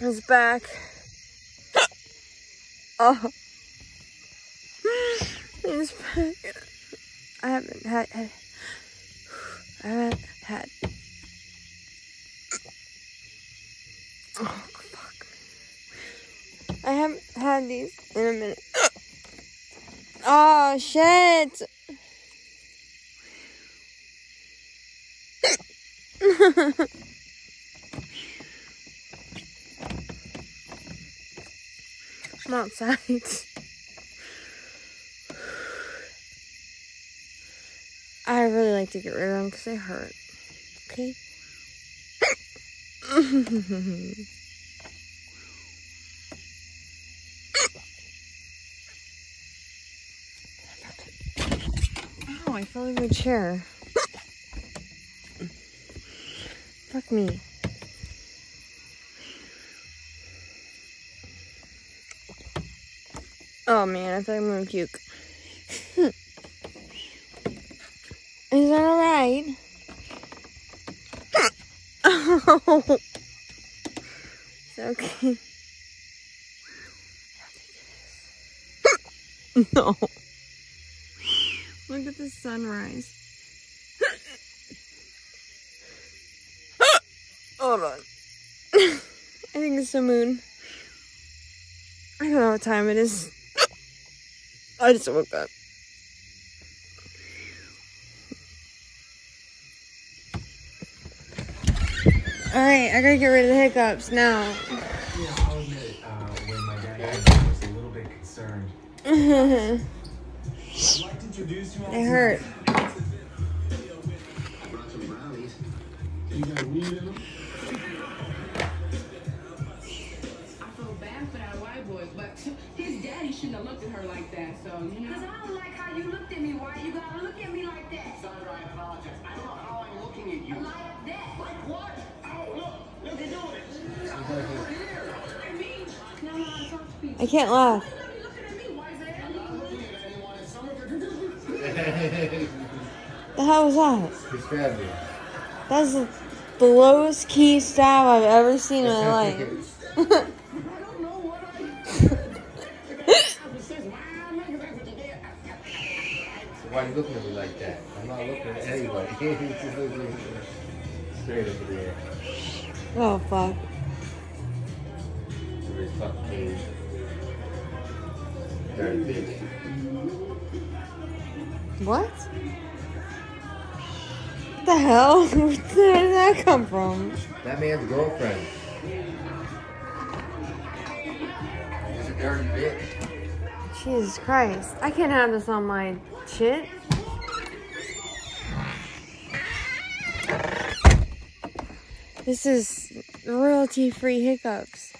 It's back. Oh. It's back. I haven't had. Oh, fuck. I haven't had these in a minute. Oh, shit. I'm outside. I really like to get rid of them because they hurt. Okay? Oh, I fell over a chair. Fuck me. Oh man, I feel like I'm gonna puke. Is that alright? Oh. It's okay. No. Look at the sunrise. Hold on. I think it's the moon. I don't know what time it is. I just woke up. Alright, I gotta get rid of the hiccups now. Yeah, I'll admit, when my dad died, I was a little bit concerned. It hurt. You got weed in them? I feel bad for that white boy, but his daddy shouldn't have looked at her like that, so, you know. Because I don't like how you looked at me. Why you gotta look at me like that? Sandra, I apologize. I don't know how I'm looking at you. Like that. Like what? Oh, look at doing it. No, I talk to people. I can't laugh. Look at me, why is that? I'm not looking at anyone. It's someone The hell was that? He stabbed you. That's the lowest key stab I've ever seen in my life. I don't know what I So why are you looking at me like that? I'm not looking at anybody. He's just looking straight over there. Oh, fuck. Very fucking dirty bitch. What? What the hell? Where did that come from? That man's girlfriend. She's a dirty bitch. Jesus Christ. I can't have this on my shit. This is royalty-free hiccups.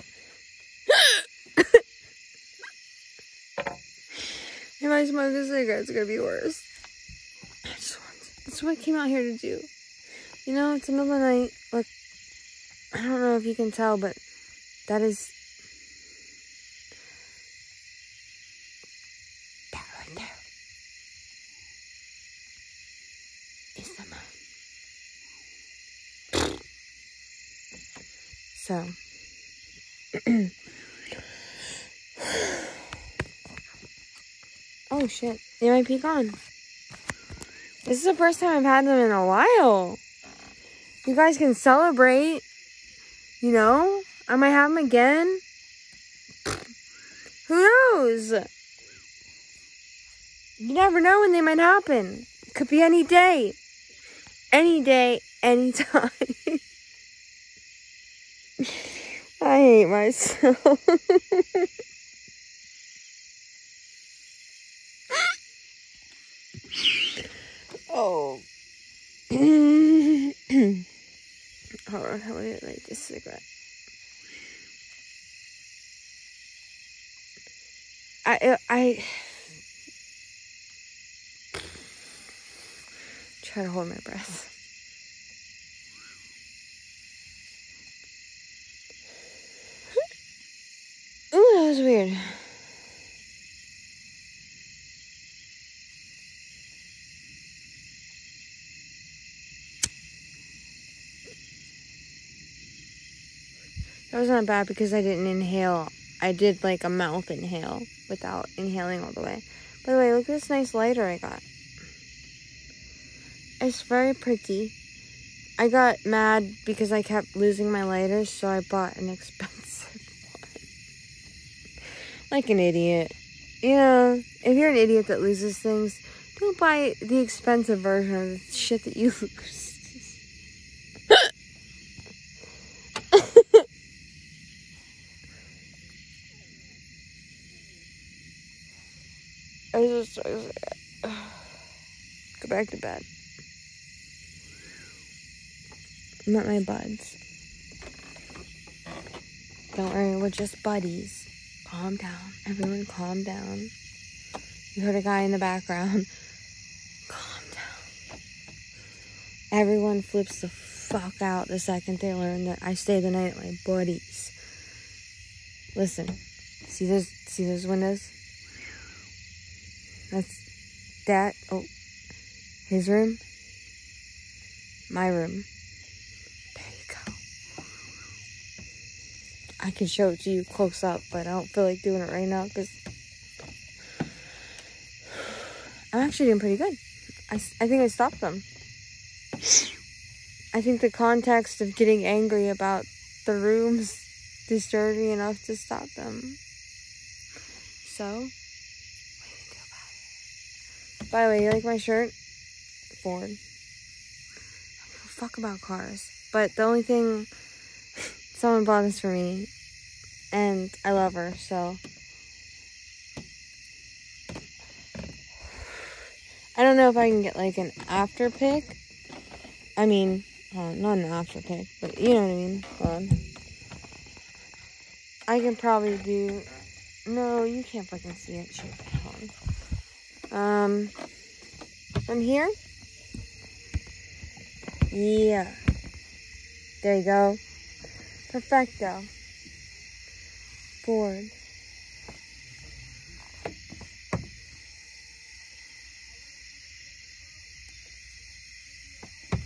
If I smoke a cigarette, it's gonna be worse. That's what I came out here to do. You know, it's the middle of the night. Look, I don't know if you can tell, but that is... that right there is the moon. So... oh shit, they might be gone. This is the first time I've had them in a while. You guys can celebrate. You know? I might have them again. Who knows? You never know when they might happen. It could be any day. Any day, any time. I hate myself. Oh. Hold on, how would I light this cigarette? I try to hold my breath. Ooh, that was weird. That was not bad because I didn't inhale. I did like a mouth inhale without inhaling all the way. By the way, look at this nice lighter I got. It's very pretty. I got mad because I kept losing my lighters, so I bought an expensive one. Like an idiot. You know, if you're an idiot that loses things, don't buy the expensive version of the shit that you lose. I was just go back to bed. I'm at my buds. Don't worry, we're just buddies. Calm down. Everyone calm down. You heard a guy in the background. Calm down. Everyone flips the fuck out the second they learn that I stay the night at my buddies. Listen. See those windows? That's that. Oh, his room. My room. There you go. I can show it to you close up, but I don't feel like doing it right now because I'm actually doing pretty good. I think I stopped them. I think the context of getting angry about the rooms disturbed me enough to stop them. So, by the way, you like my shirt? Ford. I don't give a fuck about cars. But the only thing, someone bought this for me, and I love her, so. I don't know if I can get like an after pick. I mean, not an after pick, but you know what I mean. Hold on. I can probably do, no, you can't fucking see it. Shit, hold on. From here? Yeah. There you go. Perfecto. Ford.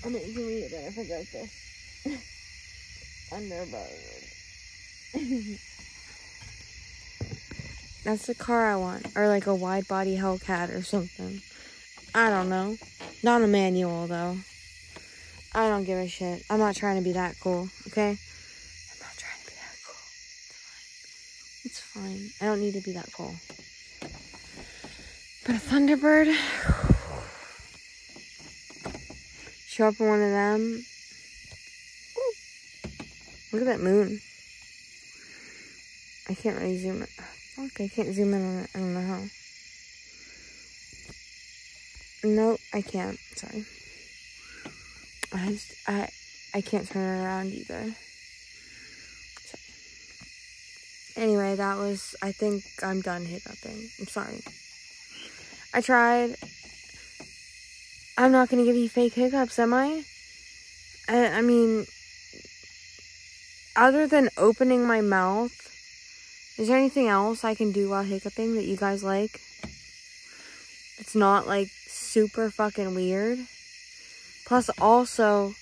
I mean, you can read it better if I go like this. Underboard. That's the car I want. Or like a wide body Hellcat or something. I don't know. Not a manual though. I don't give a shit. I'm not trying to be that cool, okay? I'm not trying to be that cool. It's fine. I don't need to be that cool. But a Thunderbird, show up in one of them. Ooh. Look at that moon. I can't really zoom in. Fuck, I can't zoom in on it. I don't know how. No, I can't. Sorry. I can't turn it around either. Sorry. Anyway, that was, I think I'm done hiccuping. I'm sorry. I tried. I'm not going to give you fake hiccups, am I? I mean, other than opening my mouth, is there anything else I can do while hiccuping that you guys like? It's not like super fucking weird. Plus also,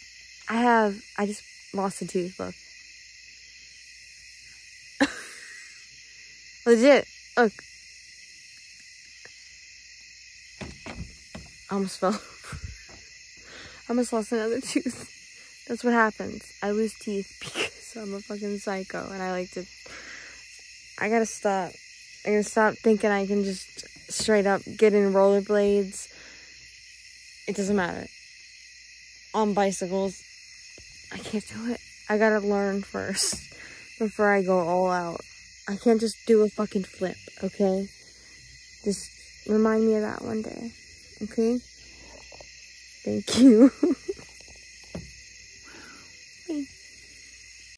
I just lost a tooth, look. Legit, look. I almost fell over. I almost lost another tooth. That's what happens. I lose teeth because I'm a fucking psycho and I gotta stop. I gotta stop thinking I can just straight up get in rollerblades. It doesn't matter. On bicycles, I can't do it. I gotta learn first before I go all out. I can't just do a fucking flip, okay? Just remind me of that one day, okay? Thank you.